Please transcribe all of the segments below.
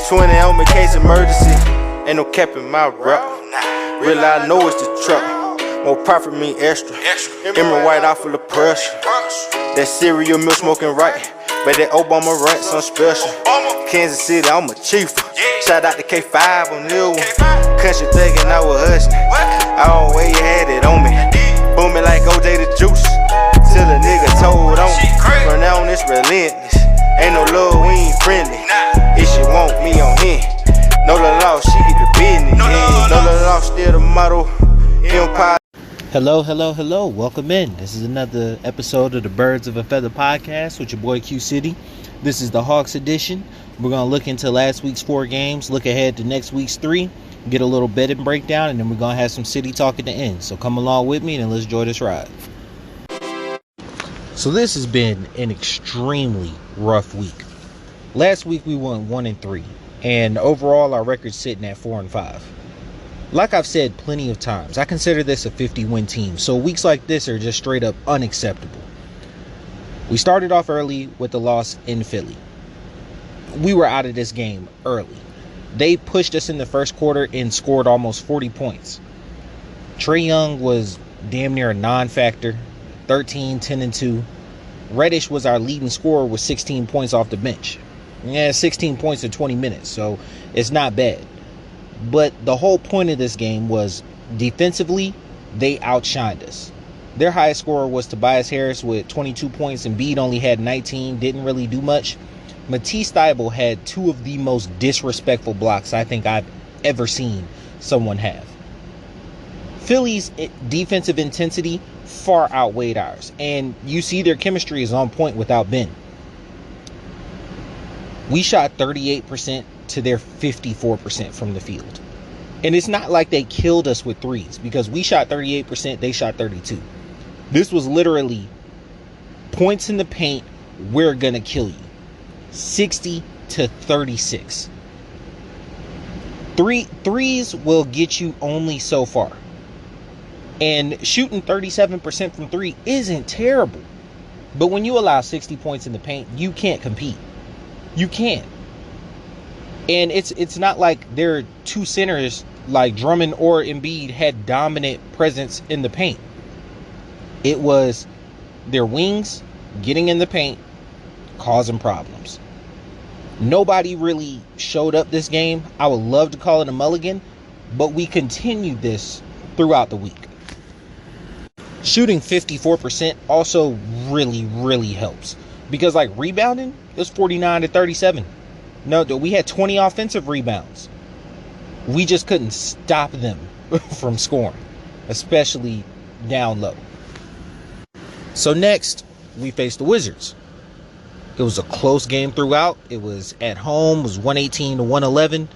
20 on me, case emergency. Ain't no cap in my rap. Real I know it's the truck. More profit mean extra. Emerald white out full of pressure. That cereal milk smoking right. But that Obama rent some special. Kansas City, I'm a chief. Shout out to K5 on new one. Country thuggin', I was hustling. I always had it on me. Booming like OJ the Juice. Till a nigga told on me. From now on, it's relentless. Ain't no love, we ain't friendly. If she want me on him. Know the law, she get the business. Know the law, still the motto. Empire. Hello. Welcome in. This is another episode of the Birds of a Feather podcast with your boy Q City. This is the Hawks edition. We're going to look into last week's 4 games, look ahead to next week's 3, get a little betting breakdown, and then we're going to have some city talk at the end. So come along with me and let's enjoy this ride. So this has been an extremely rough week. Last week we won 1-3, and overall our record's sitting at 4-5. Like I've said plenty of times, I consider this a 50-win team, so weeks like this are just straight up unacceptable. We started off early with the loss in Philly. We were out of this game early. They pushed us in the first quarter and scored almost 40 points. Trae Young was damn near a non-factor, 13, 10, and 2. Reddish was our leading scorer with 16 points off the bench. 16 points in 20 minutes, so it's not bad. But the whole point of this game was defensively, they outshined us. Their highest scorer was Tobias Harris with 22 points, and Embiid only had 19, didn't really do much. Matisse Thybulle had 2 of the most disrespectful blocks I think I've ever seen someone have. Philly's defensive intensity far outweighed ours, and you see their chemistry is on point without Ben. We shot 38% to their 54% from the field. And it's not like they killed us with threes, because we shot 38%, they shot 32%. This was literally points in the paint, we're gonna kill you. 60-36. Threes will get you only so far. And shooting 37% from 3 isn't terrible. But when you allow 60 points in the paint, you can't compete. You can't. And it's not like their 2 centers like Drummond or Embiid had dominant presence in the paint. It was their wings getting in the paint, causing problems. Nobody really showed up this game. I would love to call it a mulligan, but we continued this throughout the week. Shooting 54% also really helps, because like rebounding, it was 49-37. No, we had 20 offensive rebounds. We just couldn't stop them from scoring, especially down low. So next, we faced the Wizards. It was a close game throughout. It was at home. It was 118-111.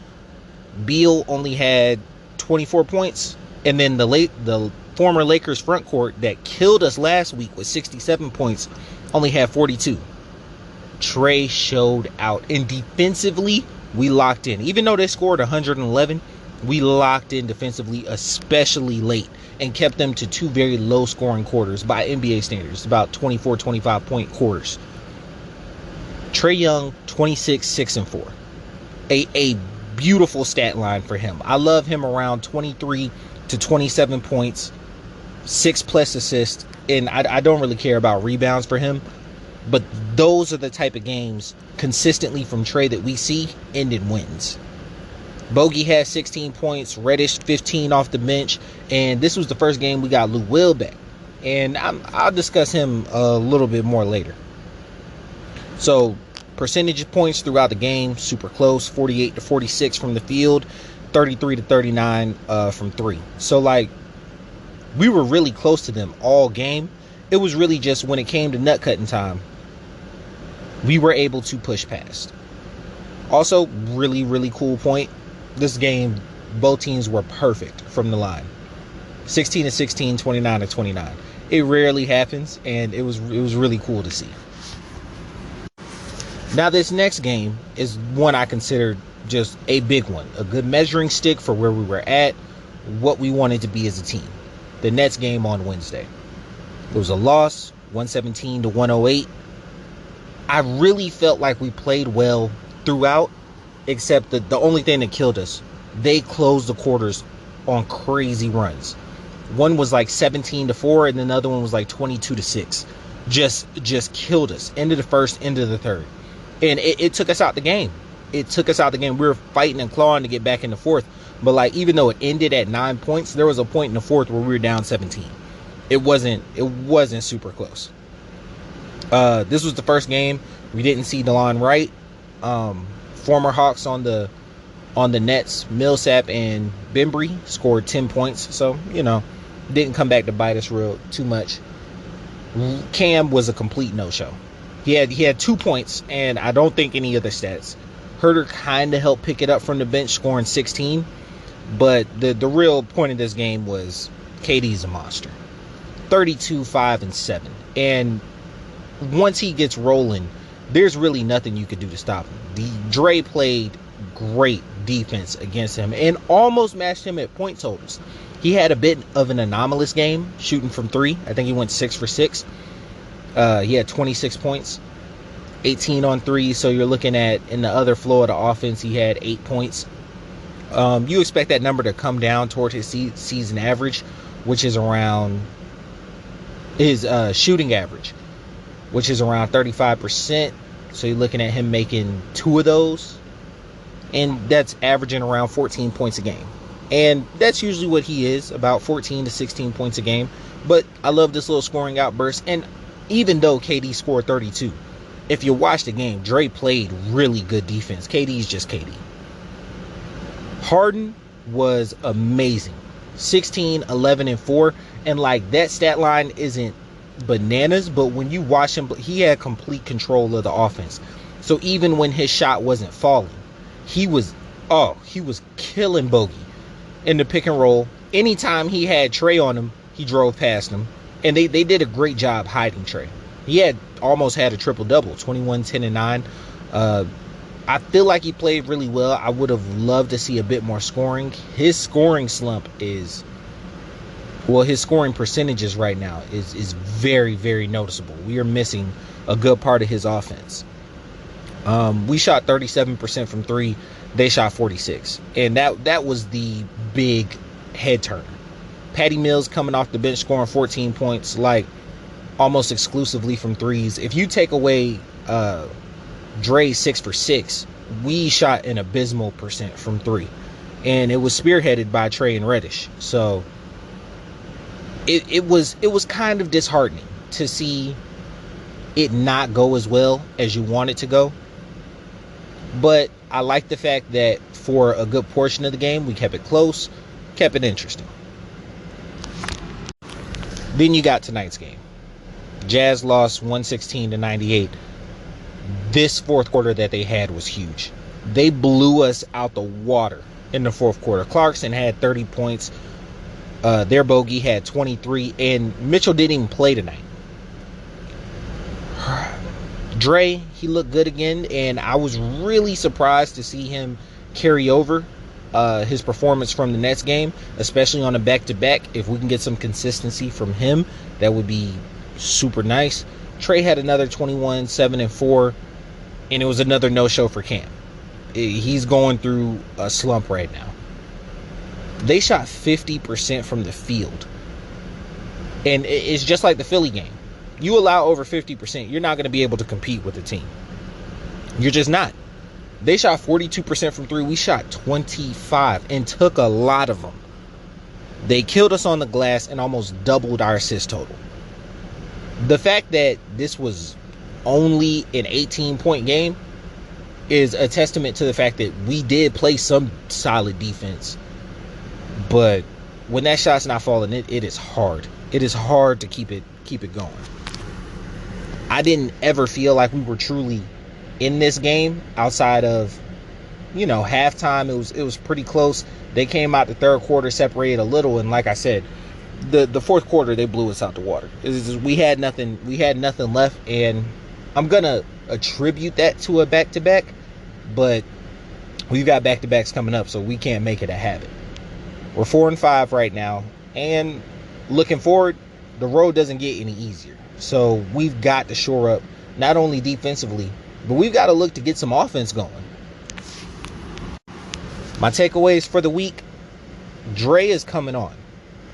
Beal only had 24 points. And then the former Lakers front court that killed us last week with 67 points only had 42. Trae showed out. And defensively, we locked in. Even though they scored 111, we locked in defensively, especially late, and kept them to 2 very low scoring quarters by NBA standards, about 24-25 point quarters. Trae Young, 26, 6, and 4. A beautiful stat line for him. I love him around 23 to 27 points, 6+ assists, and I don't really care about rebounds for him. But those are the type of games consistently from Trae that we see end in wins. Bogey had 16 points, Reddish 15 off the bench, and this was the first game we got Lou Will back. And I'll discuss him a little bit more later. So, percentage points throughout the game, super close, 48-46 from the field, 33-39 from 3. So, like, we were really close to them all game. It was really just when it came to nut cutting time, we were able to push past. Also, really cool point. This game, both teams were perfect from the line. 16-16, 29-29. It rarely happens, and it was really cool to see. Now, this next game is one I consider just a big one. A good measuring stick for where we were at, what we wanted to be as a team. The Nets game on Wednesday. It was a loss, 117-108. I really felt like we played well throughout, except the only thing that killed us, they closed the quarters on crazy runs. One was like 17-4, and then the other one was like 22-6. Just killed us. End of the first, end of the third, and it took us out the game. It took us out the game. We were fighting and clawing to get back in the fourth, but like even though it ended at 9 points, there was a point in the fourth where we were down 17. It wasn't super close. This was the first game we didn't see DeLon Wright. Former Hawks on the Nets, Millsap and Bembry scored 10 points, so didn't come back to bite us real too much. Cam was a complete no-show. He had 2 points, and I don't think any other stats. Herter kind of helped pick it up from the bench, scoring 16, but the real point of this game was KD's a monster. 32, 5, and 7, and once he gets rolling, there's really nothing you could do to stop him. Dre played great defense against him and almost matched him at point totals. He had a bit of an anomalous game shooting from three. I think he went 6 for 6. He had 26 points, 18 on three. So you're looking at, in the other flow of the offense, he had 8 points. You expect that number to come down toward his season average, which is around his shooting average, which is around 35%. So you're looking at him making 2 of those, and that's averaging around 14 points a game. And that's usually what he is, about 14 to 16 points a game. But I love this little scoring outburst. And even though KD scored 32, if you watch the game, Dre played really good defense. KD's just KD. Harden was amazing. 16, 11, and 4. And like, that stat line isn't bananas, but when you watch him, he had complete control of the offense. So even when his shot wasn't falling, he was killing Bogey in the pick and roll. Anytime he had Trae on him, he drove past him, and they did a great job hiding Trae. He almost had a triple-double, 21, 10, and 9. I feel like he played really well. I would have loved to see a bit more scoring. His scoring slump his scoring percentages right now is very, very noticeable. We are missing a good part of his offense. We shot 37% from three. They shot 46, and that was the big head turner. Patty Mills coming off the bench scoring 14 points, like almost exclusively from threes. If you take away Dre 6 for 6, we shot an abysmal percent from three, and it was spearheaded by Trae and Reddish. So it was kind of disheartening to see it not go as well as you want it to go. But I like the fact that for a good portion of the game, we kept it close, kept it interesting. Then you got tonight's game. Jazz lost 116-98. This fourth quarter that they had was huge. They blew us out the water in the fourth quarter. Clarkson had 30 points. Their bogey had 23, and Mitchell didn't even play tonight. Dre, he looked good again, and I was really surprised to see him carry over his performance from the Nets game, especially on a back-to-back. If we can get some consistency from him, that would be super nice. Trae had another 21, 7, and 4, and it was another no-show for Cam. He's going through a slump right now. They shot 50% from the field, and it's just like the Philly game. You allow over 50%, you're not going to be able to compete with the team. You're just not. They shot 42% from three. We shot 25 and took a lot of them. They killed us on the glass and almost doubled our assist total. The fact that this was only an 18-point game is a testament to the fact that we did play some solid defense. But when that shot's not falling, it is hard. It is hard to keep it going. I didn't ever feel like we were truly in this game outside of, halftime. It was pretty close. They came out the third quarter, separated a little, and like I said, the fourth quarter they blew us out the water. We had nothing left, and I'm gonna attribute that to a back-to-back, but we've got back-to-backs coming up, so we can't make it a habit. We're 4-5 right now, and looking forward, the road doesn't get any easier. So we've got to shore up not only defensively, but we've got to look to get some offense going. My takeaways for the week: Trae is coming on,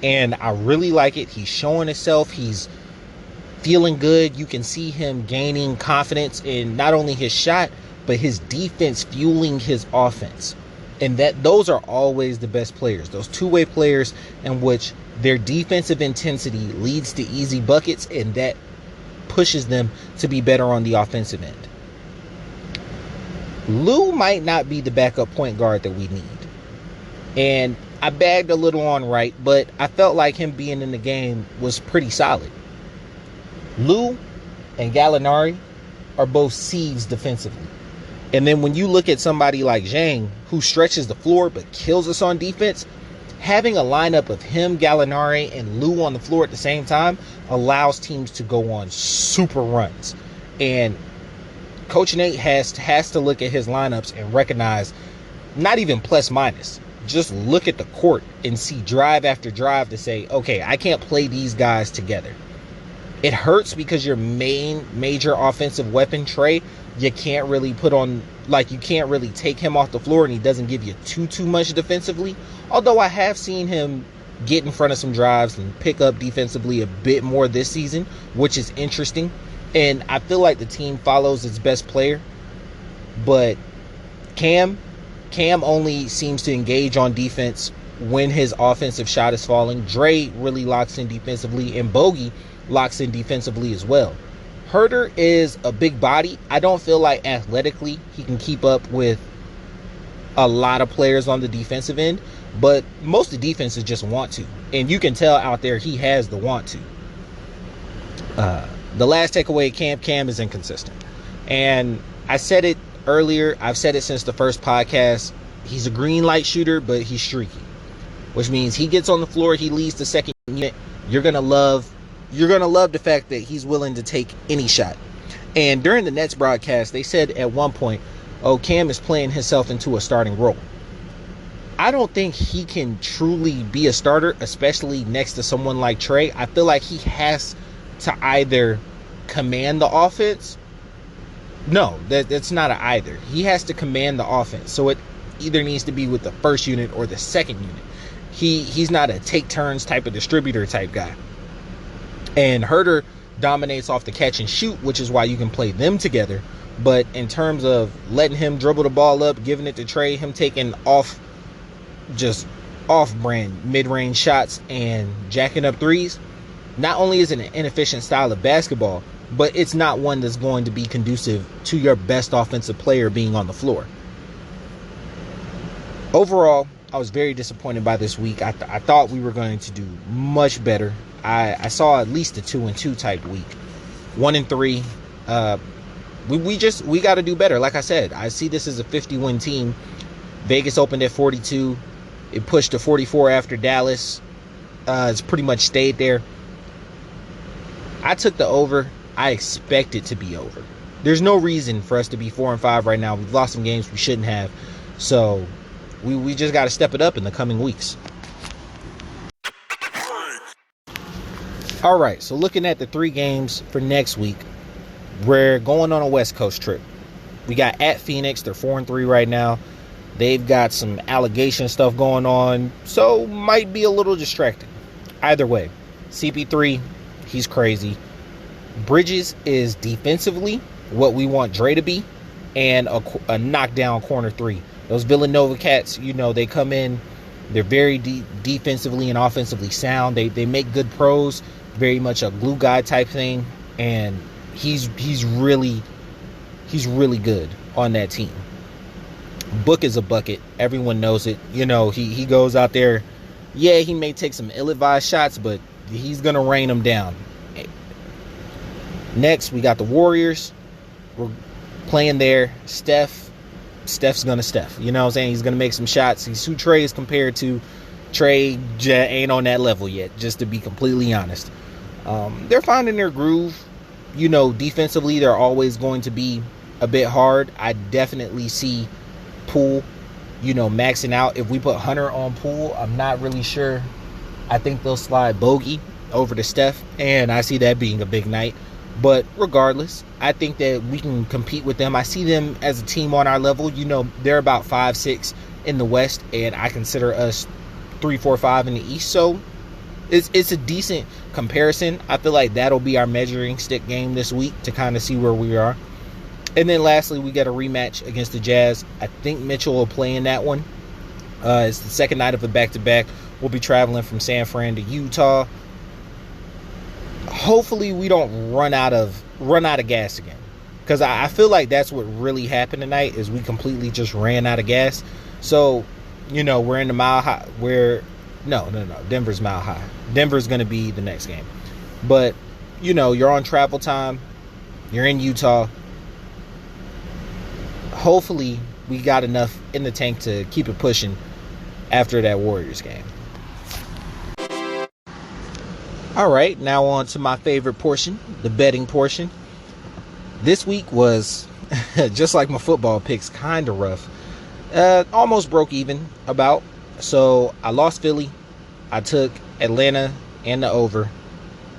and I really like it. He's showing himself. He's feeling good. You can see him gaining confidence in not only his shot, but his defense fueling his offense. And those are always the best players. Those two-way players in which their defensive intensity leads to easy buckets, and that pushes them to be better on the offensive end. Lou might not be the backup point guard that we need. And I bagged a little on Wright, but I felt like him being in the game was pretty solid. Lou and Gallinari are both sieves defensively. And then when you look at somebody like Zhang, who stretches the floor but kills us on defense, having a lineup of him, Gallinari, and Lou on the floor at the same time allows teams to go on super runs. And Coach Nate has to look at his lineups and recognize, not even plus minus, just look at the court and see drive after drive to say, okay, I can't play these guys together. It hurts because your major offensive weapon, Trae, you can't really put on, like, you can't really take him off the floor and he doesn't give you too much defensively. Although I have seen him get in front of some drives and pick up defensively a bit more this season, which is interesting. And I feel like the team follows its best player. But Cam only seems to engage on defense when his offensive shot is falling. Trae really locks in defensively, and Bogey locks in defensively as well. Herter is a big body. I don't feel like athletically he can keep up with a lot of players on the defensive end, but most of the defenses just want to. And you can tell out there he has the want to. The last takeaway, Cam is inconsistent. And I said it earlier. I've said it since the first podcast. He's a green light shooter, but he's streaky, which means he gets on the floor, he leads the second unit. You're going to love the fact that he's willing to take any shot. And during the Nets broadcast, they said at one point, oh, Cam is playing himself into a starting role. I don't think he can truly be a starter, especially next to someone like Trae. I feel like he has to either command the offense. No, that's not an either. He has to command the offense. So it either needs to be with the first unit or the second unit. He's not a take turns type of distributor type guy. And Herter dominates off the catch and shoot, which is why you can play them together. But in terms of letting him dribble the ball up, giving it to Trae, him taking off-brand mid-range shots and jacking up threes, not only is it an inefficient style of basketball, but it's not one that's going to be conducive to your best offensive player being on the floor. Overall, I was very disappointed by this week. I thought we were going to do much better. I saw at least a 2-2 type week. 1-3. We got to do better. Like I said, I see this as a 50-win team. Vegas opened at 42. It pushed to 44 after Dallas. It's pretty much stayed there. I took the over. I expect it to be over. There's no reason for us to be 4-5 right now. We've lost some games we shouldn't have. So we just got to step it up in the coming weeks. All right, so looking at the 3 games for next week, we're going on a West Coast trip. We got at Phoenix. They're 4-3 right now. They've got some allegation stuff going on, so might be a little distracting. Either way, CP3, he's crazy. Bridges is defensively what we want Trae to be, and a knockdown corner 3. Those Villanova cats, they come in. They're very defensively and offensively sound. They make good pros. Very much a glue guy type thing, and he's really good on that team. Book is a bucket. Everyone knows it. He goes out there. Yeah, he may take some ill-advised shots, but he's gonna rain them down. Next, we got the Warriors. We're playing there. Steph's gonna Steph. You know what I'm saying? He's gonna make some shots. He's who Trae is compared to. Trae ain't on that level yet, just to be completely honest. They're finding their groove. Defensively, they're always going to be a bit hard. I definitely see Poole, maxing out. If we put Hunter on Poole, I'm not really sure. I think they'll slide Bogey over to Steph, and I see that being a big night. But regardless, I think that we can compete with them. I see them as a team on our level. They're about 5'6", in the West, and I consider us 3, 4, 5 in the East. So it's a decent comparison. I feel like that'll be our measuring stick game this week to kind of see where we are. And then lastly, we got a rematch against the Jazz. I think Mitchell will play in that one. It's the second night of a back-to-back. We'll be traveling from San Fran to Utah. Hopefully we don't run out of gas again, because I feel like that's what really happened tonight, is we completely just ran out of gas. So, we're in the mile high. Denver's mile high. Denver's going to be the next game. But, you're on travel time. You're in Utah. Hopefully we got enough in the tank to keep it pushing after that Warriors game. All right, now on to my favorite portion, the betting portion. This week was, just like my football picks, kind of rough. Almost broke even about. So I lost Philly. I took Atlanta and the over.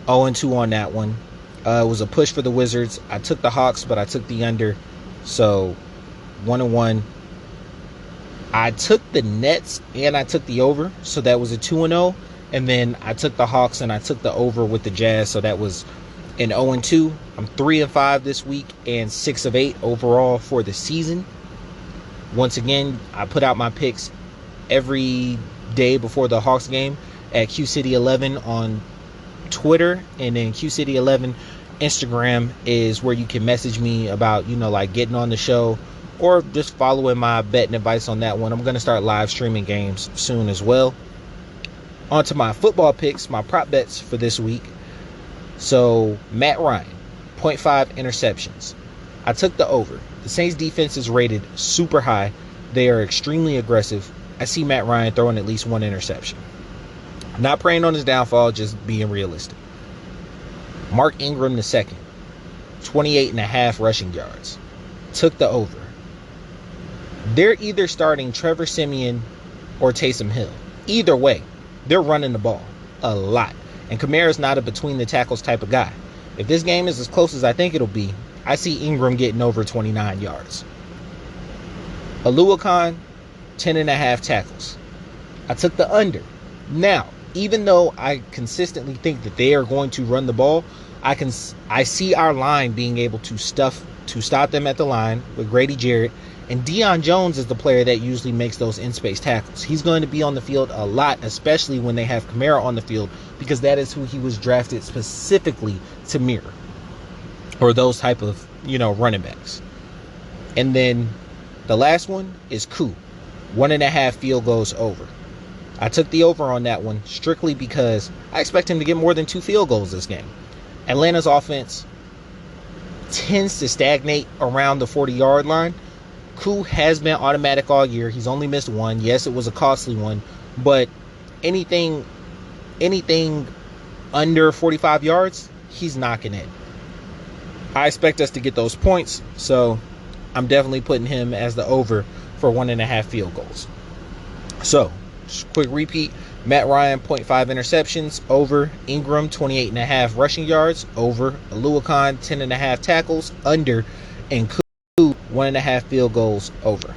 0-2 on that one. It was a push for the Wizards. I took the Hawks, but I took the under. So 1-1. I took the Nets and I took the over. So that was a 2-0. And then I took the Hawks and I took the over with the Jazz. So that was an 0-2. I'm 3-5 this week and 6-8 overall for the season. Once again, I put out my picks every day before the Hawks game at QCity11 on Twitter, and then QCity11 Instagram is where you can message me about, like getting on the show, or just following my betting advice on that one. I'm going to start live streaming games soon as well. On to my football picks, my prop bets for this week. So Matt Ryan, 0.5 interceptions. I took the over. The Saints defense is rated super high. They are extremely aggressive. I see Matt Ryan throwing at least one interception. Not praying on his downfall, just being realistic. Mark Ingram II, 28.5 rushing yards. Took the over. They're either starting Trevor Siemian or Taysom Hill. Either way, they're running the ball a lot. And Kamara's not a between the tackles type of guy. If this game is as close as I think it'll be, I see Ingram getting over 29 yards. Aluakon, 10.5 tackles. I took the under. Now, even though I consistently think that they are going to run the ball, I see our line being able to stop them at the line with Grady Jarrett. And Deion Jones is the player that usually makes those in-space tackles. He's going to be on the field a lot, especially when they have Kamara on the field, because that is who he was drafted specifically to mirror, or those type of, running backs. And then the last one is Koo, 1.5 field goals over. I took the over on that one strictly because I expect him to get more than 2 field goals this game. Atlanta's offense tends to stagnate around the 40-yard line. Koo has been automatic all year. He's only missed one. Yes, it was a costly one, but anything under 45 yards, he's knocking it. I expect us to get those points, so I'm definitely putting him as the over for 1.5 field goals. So, just quick repeat. Matt Ryan, 0.5 interceptions, over. Ingram, 28.5 rushing yards, over. Aluakon, 10.5 tackles, under. And Koo, 1.5 field goals, over.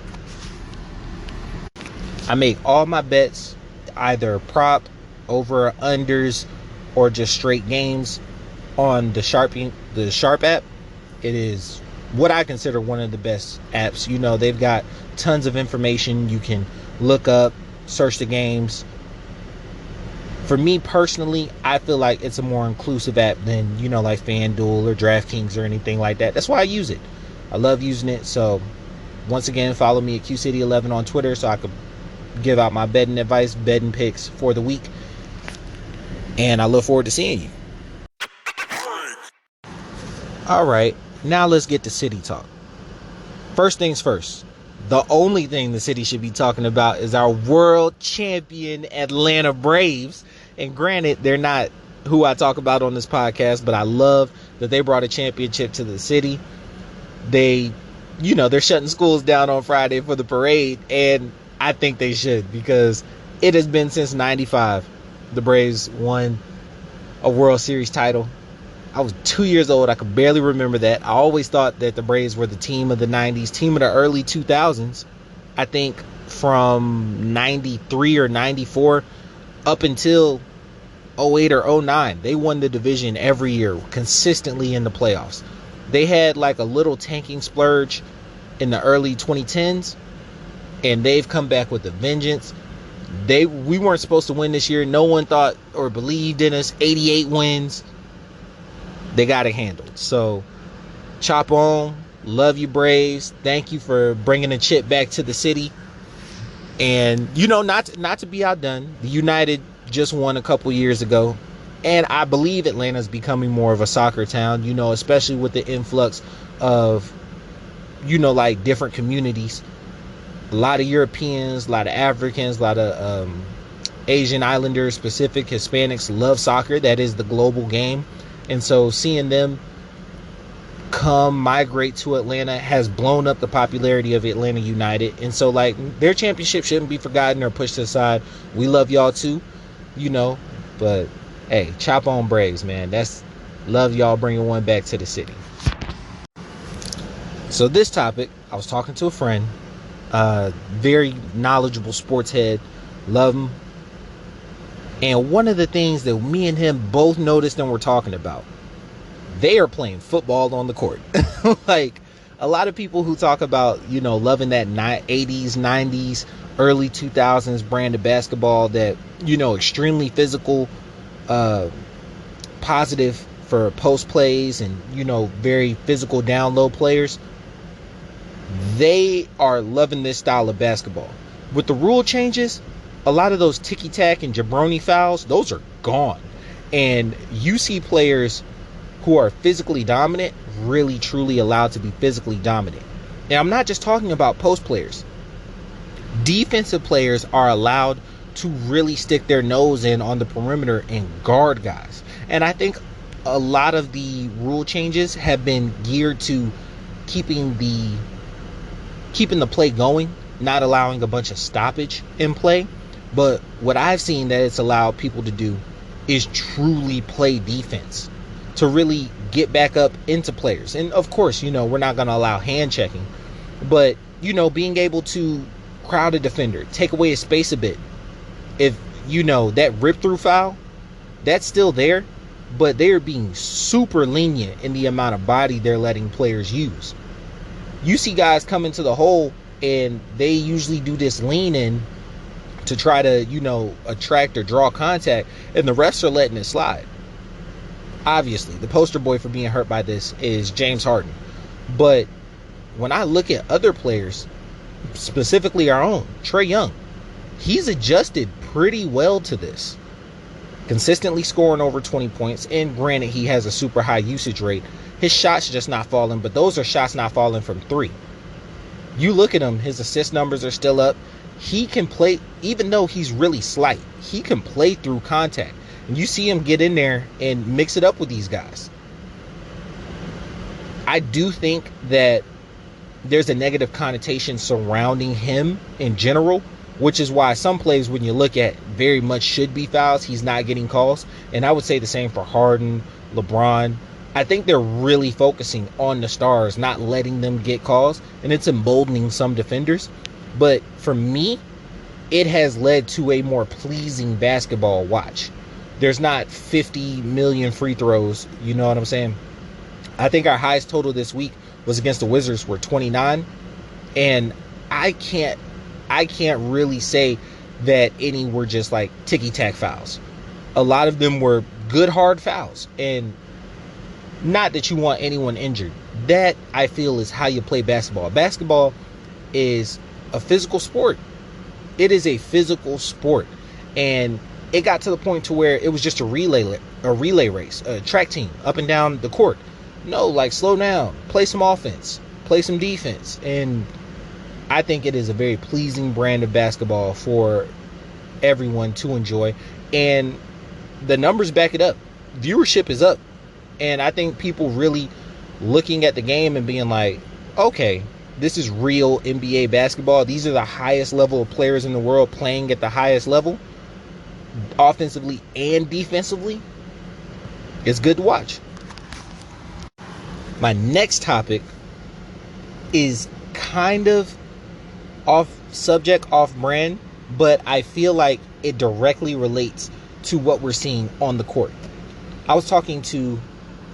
I make all my bets either prop, over, unders, or just straight games on the Sharp app. It is what I consider one of the best apps. They've got tons of information. You can look up, search the games. For me personally, I feel like it's a more inclusive app than, like FanDuel or DraftKings or anything like that. That's why I use it. I love using it. So once again, follow me at QCity11 on Twitter so I could give out my betting advice, betting picks for the week. And I look forward to seeing you. All right, now let's get to city talk. First things first. The only thing the city should be talking about is our world champion Atlanta Braves. And granted, they're not who I talk about on this podcast, but I love that they brought a championship to the city. They're shutting schools down on Friday for the parade, and I think they should, because it has been since 95 the Braves won a World Series title. I was 2 years old. I could barely remember that. I always thought that the Braves were the team of the 90s, team of the early 2000s. I think from 93 or 94 up until 08 or 09. They won the division every year, consistently in the playoffs. They had like a little tanking splurge in the early 2010s, and they've come back with a vengeance. We weren't supposed to win this year. No one thought or believed in us. 88 wins. They got it handled. So chop on. Love you, Braves. Thank you for bringing the chip back to the city. And not to be outdone, the United just won a couple years ago, and I believe Atlanta's becoming more of a soccer town, especially with the influx of like different communities. A lot of Europeans, a lot of Africans, a lot of Asian Islanders, Pacific, Hispanics love soccer. That is the global game. And so seeing them migrate to Atlanta has blown up the popularity of Atlanta United. And so like their championship shouldn't be forgotten or pushed aside. We love y'all too, but hey, chop on Braves, man. That's love y'all bringing one back to the city. So this topic, I was talking to a friend, very knowledgeable sports head, love him. And one of the things that me and him both noticed and were talking about, they are playing football on the court. Like a lot of people who talk about, loving that 80s, 90s, early 2000s brand of basketball that, extremely physical, positive for post plays and, very physical down low players. They are loving this style of basketball. With the rule changes, a lot of those ticky-tack and jabroni fouls, those are gone. And you see players who are physically dominant really truly allowed to be physically dominant. And I'm not just talking about post players. Defensive players are allowed to really stick their nose in on the perimeter and guard guys. And I think a lot of the rule changes have been geared to keeping the play going, not allowing a bunch of stoppage in play. But what I've seen that it's allowed people to do is truly play defense, to really get back up into players. And of course, we're not going to allow hand checking, but being able to crowd a defender, take away his space a bit. If that rip through foul, that's still there, but they're being super lenient in the amount of body they're letting players use. You see guys come into the hole and they usually do this lean in to try to attract or draw contact, and the refs are letting it slide. Obviously, the poster boy for being hurt by this is James Harden. But when I look at other players, specifically our own, Trae Young, he's adjusted pretty well to this. Consistently scoring over 20 points. And granted, he has a super high usage rate. His shots just not falling, but those are shots not falling from three. You look at him, his assist numbers are still up. He can play, even though he's really slight, he can play through contact. And you see him get in there and mix it up with these guys. I do think that there's a negative connotation surrounding him in general, which is why some plays, when you look at, very much should be fouls, he's not getting calls. And I would say the same for Harden, LeBron. I think they're really focusing on the stars, not letting them get calls, and it's emboldening some defenders. But for me, it has led to a more pleasing basketball watch. There's not 50 million free throws, you know what I'm saying? I think our highest total this week was against the Wizards, were 29, and I can't really say that any were just like ticky-tack fouls. A lot of them were good hard fouls, and not that you want anyone injured. That, I feel, is how you play basketball. Basketball is a physical sport. It is a physical sport, and it got to the point to where it was just a relay race, a track team up and down the court. No, like, slow down, play some offense, play some defense. And I think it is a very pleasing brand of basketball for everyone to enjoy, and the numbers back it up. Viewership is up, and I think people really looking at the game and being like, okay, this is real NBA basketball. These are the highest level of players in the world playing at the highest level, offensively and defensively. It's good to watch. My next topic is kind of off subject off brand, but I feel like it directly relates to what we're seeing on the court. I was talking to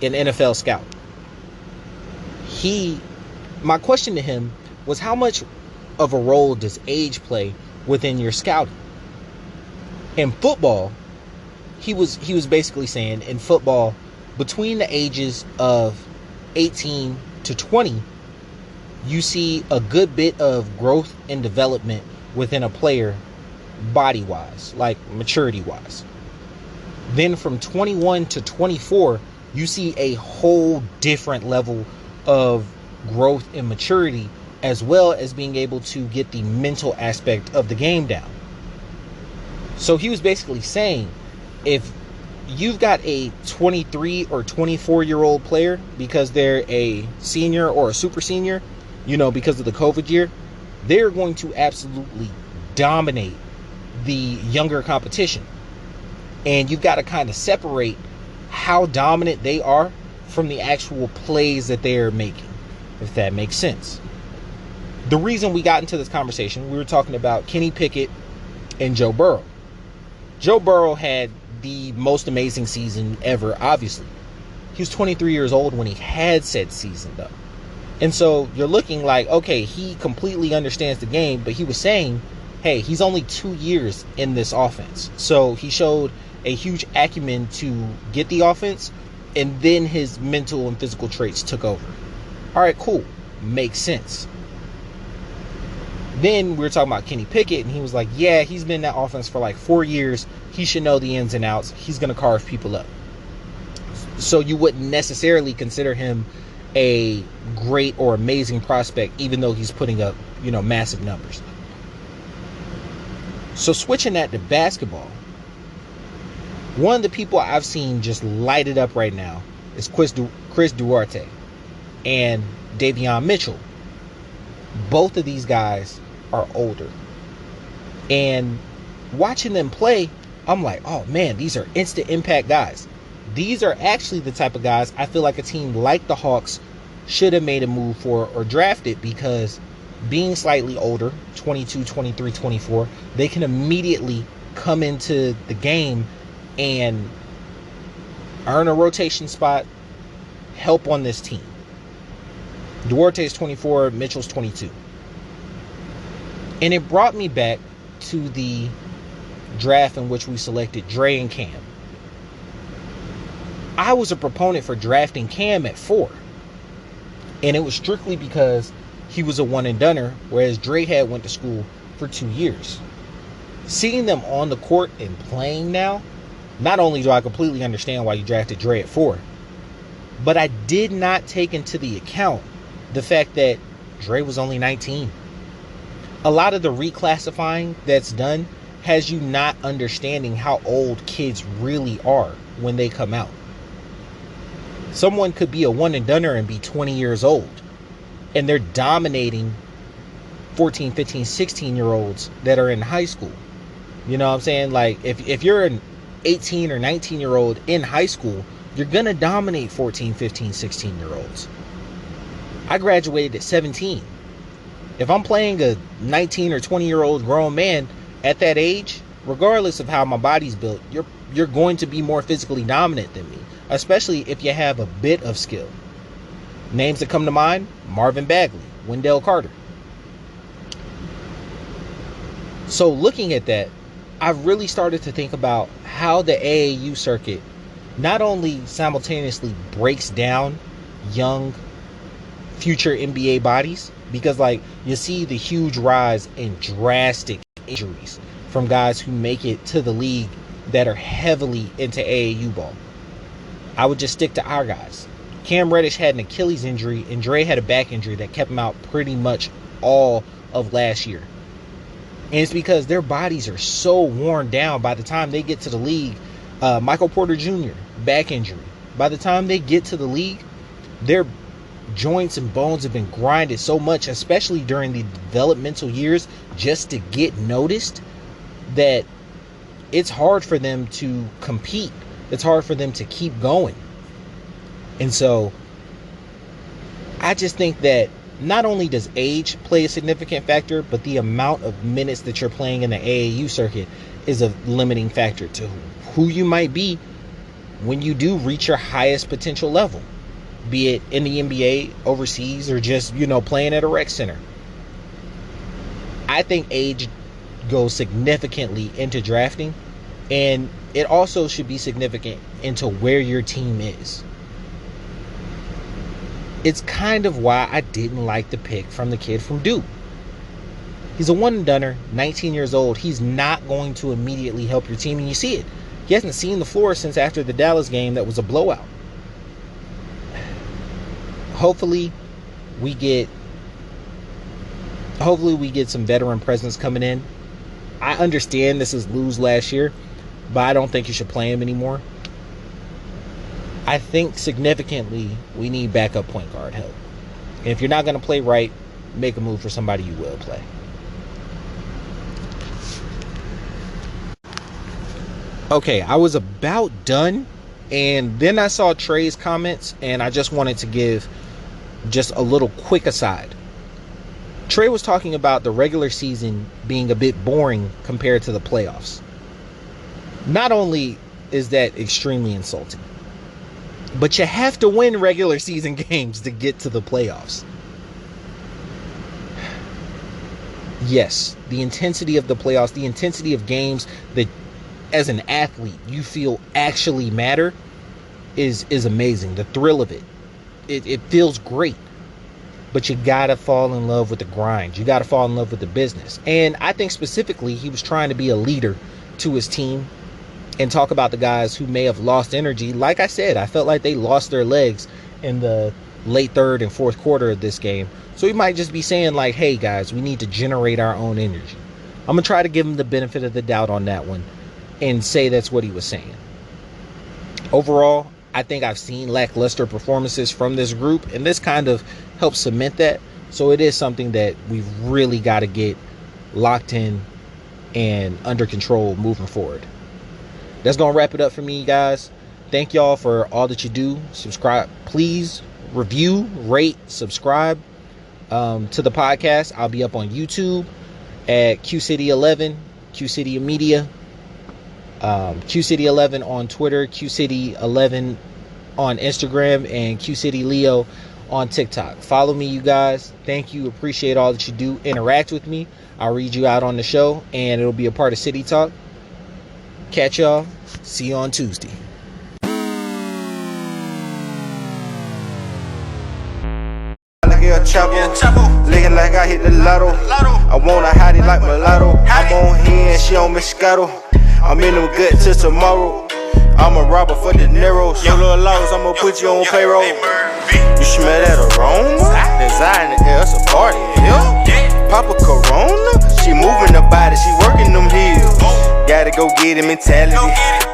an NFL scout. My question to him was, how much of a role does age play within your scouting? In football, he was basically saying, in football, between the ages of 18 to 20, you see a good bit of growth and development within a player, body-wise, like maturity-wise. Then from 21 to 24, you see a whole different level of growth and maturity, as well as being able to get the mental aspect of the game down. So he was basically saying, if you've got a 23 or 24-year-old player, because they're a senior or a super senior, because of the COVID year, they're going to absolutely dominate the younger competition. And you've got to kind of separate how dominant they are from the actual plays that they're making, if that makes sense. The reason we got into this conversation, we were talking about Kenny Pickett and Joe Burrow. Joe Burrow had the most amazing season ever, obviously. He was 23 years old when he had said season, though. And so you're looking like, okay, he completely understands the game, but he was saying, hey, he's only 2 years in this offense. So he showed a huge acumen to get the offense, and then his mental and physical traits took over. All right, cool. Makes sense. Then we were talking about Kenny Pickett, and he was like, yeah, he's been in that offense for like 4 years. He should know the ins and outs. He's going to carve people up. So you wouldn't necessarily consider him a great or amazing prospect, even though he's putting up, massive numbers. So switching that to basketball, one of the people I've seen just light it up right now is Chris Duarte and Davion Mitchell. Both of these guys are older. And watching them play, I'm like, oh man, these are instant impact guys. These are actually the type of guys I feel like a team like the Hawks should have made a move for or drafted, because being slightly older, 22, 23, 24, they can immediately come into the game and earn a rotation spot, help on this team. Duarte is 24, Mitchell's 22. And it brought me back to the draft in which we selected Dre and Cam. I was a proponent for drafting Cam at 4. And it was strictly because he was a one and doneer, whereas Dre had went to school for 2 years. Seeing them on the court and playing now, not only do I completely understand why you drafted Dre at 4, but I did not take into the account the fact that Dre was only 19. A lot of the reclassifying that's done has you not understanding how old kids really are when they come out. Someone could be a one and doneer and be 20 years old, and they're dominating 14, 15, 16-year-olds that are in high school. You know what I'm saying? Like, if you're an 18 or 19-year-old in high school, you're going to dominate 14, 15, 16-year-olds. I graduated at 17. If I'm playing a 19 or 20-year-old grown man at that age, regardless of how my body's built, you're going to be more physically dominant than me, especially if you have a bit of skill. Names that come to mind: Marvin Bagley, Wendell Carter. So looking at that, I've really started to think about how the AAU circuit not only simultaneously breaks down young future NBA bodies, because like you see the huge rise in drastic injuries from guys who make it to the league that are heavily into AAU ball. I would just stick to our guys. Cam Reddish had an Achilles injury, and Dre had a back injury that kept him out pretty much all of last year. And it's because their bodies are so worn down by the time they get to the league. Michael Porter Jr., back injury. By the time they get to the league, their joints and bones have been grinded so much, especially during the developmental years, just to get noticed, that it's hard for them to compete. It's hard for them to keep going. And so I just think that not only does age play a significant factor, but the amount of minutes that you're playing in the AAU circuit is a limiting factor to who you might be when you do reach your highest potential level, be it in the NBA, overseas, or just, playing at a rec center. I think age goes significantly into drafting, and it also should be significant into where your team is. It's kind of why I didn't like the pick from the kid from Duke. He's a one-and-doner, 19 years old. He's not going to immediately help your team, and you see it. He hasn't seen the floor since after the Dallas game that was a blowout. Hopefully we get some veteran presence coming in. I understand this is Lou's last year, but I don't think you should play him anymore. I think significantly we need backup point guard help. And if you're not going to play right, make a move for somebody you will play. Okay, I was about done, and then I saw Trae's comments, and I just wanted to give just a little quick aside. Trae was talking about the regular season being a bit boring compared to the playoffs. Not only is that extremely insulting, but you have to win regular season games to get to the playoffs. Yes, the intensity of the playoffs, the intensity of games that as an athlete you feel actually matter is amazing. The thrill of it feels great. But you gotta fall in love with the grind. You gotta fall in love with the business. And I think specifically he was trying to be a leader to his team and talk about the guys who may have lost energy. Like I said, I felt like they lost their legs in the late third and fourth quarter of this game. So he might just be saying like, hey guys, we need to generate our own energy. I'm gonna try to give him the benefit of the doubt on that one and say that's what he was saying. Overall, I think I've seen lackluster performances from this group, and this kind of helps cement that. So it is something that we've really got to get locked in and under control moving forward. That's going to wrap it up for me, guys. Thank y'all for all that you do. Subscribe, please. Review, rate, subscribe to the podcast. I'll be up on YouTube at QCity11, QCity Media. QCity11 on Twitter, QCity11 on Instagram, and QCity Leo on TikTok. Follow me, you guys. Thank you. Appreciate all that you do. Interact with me. I'll read you out on the show, and it'll be a part of City Talk. Catch y'all. See you on Tuesday. Looking like I hit the lotto. I want a hottie like mulatto. I'm on here and she on Moscato. I'm in them good till tomorrow. I'm a robber for the Neros. Your little laws, I'ma put you on payroll. You smell that aroma? Design in the air, it's a party in here. Papa Corona, she moving the body, she working them heels. Gotta go get it mentality.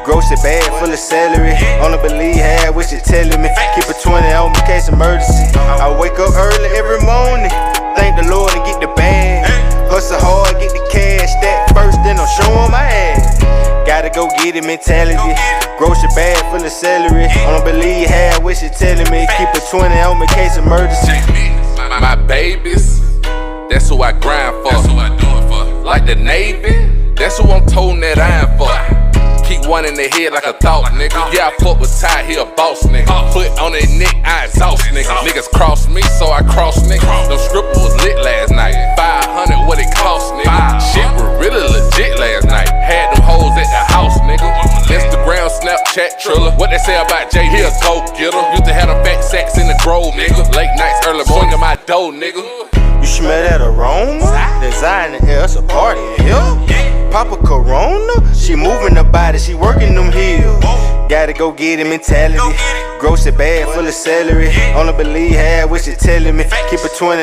Grocery bag full of celery. Only believe half what she telling me. Keep a 20 on me, case emergency. I wake up early every morning. Thank the Lord and get the bag. Hustle hard, get the cash. That first, then I'm showing my ass. Gotta go get it mentality. Grocery bag full of celery. Only believe half what she telling me. Keep a 20 on me, case emergency. My babies, that's who I grind for. That's who I do it for. Like the Navy, that's who I'm toting that iron for. Keep one in the head like a thought, nigga. Yeah, I fuck with Ty, he a boss, nigga. Foot on their neck, I exhaust, nigga. Niggas cross me, so I cross, nigga. No script was lit last night. 500, what it cost, nigga. Shit was really legit last night. Had them hoes at the house, nigga. Instagram, Snapchat, Triller. What they say about Jay, he a go-getter. Used to have them fat sacks in the grove, nigga. Late nights, early morning, my dough, nigga. You smell that aroma? Design in the air, it's a party in here. Papa Corona, she moving the body, she working them heels. Gotta go get it mentality. Grocery bag full of celery. Only believe half what she telling me. Keep a 20